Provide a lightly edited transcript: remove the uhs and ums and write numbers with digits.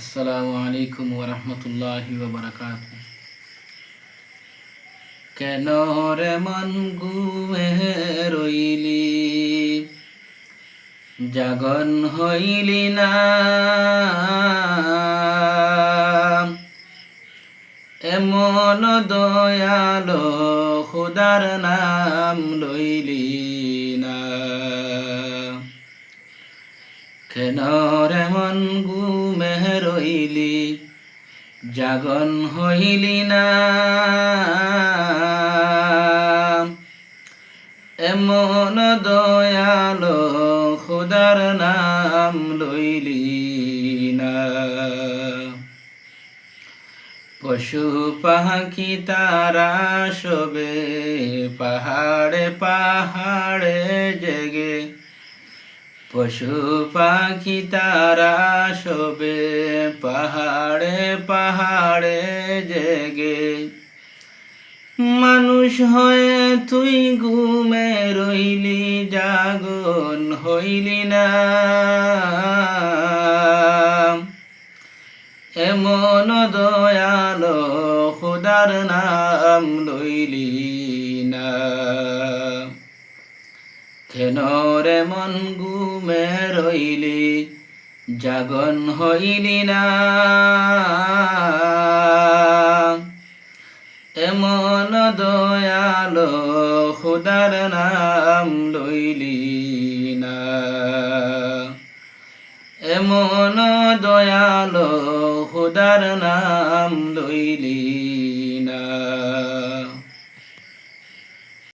আসসালামু আলাইকুম ওরহমতুল্লাহি ওয়াবারাকাতুহু। কেন রে মন ঘুমে রইলি, জাগন হইলি না? এমন দয়ালো খুদার নাম লইলি না? কেন রে মন ঘুমে রইলি, জাগন হইলি না? এমন দয়ালো খুদার নাম লইলি না? পশু পাখি তারা শোবে পাহাড়ে পাহাড়ে জেগে, পশু পাখি তারা শোবে পাহাড়ে পাহাড়ে জেগে। মানুষ হয়ে তুই ঘুমে রইলি, জাগন হইলি না? এমন দয়ালো খুদার নাম লইলি না? কেন রে মন ঘুমে রইলি, জাগন হইলি না? এমন দয়ালো খুদার নাম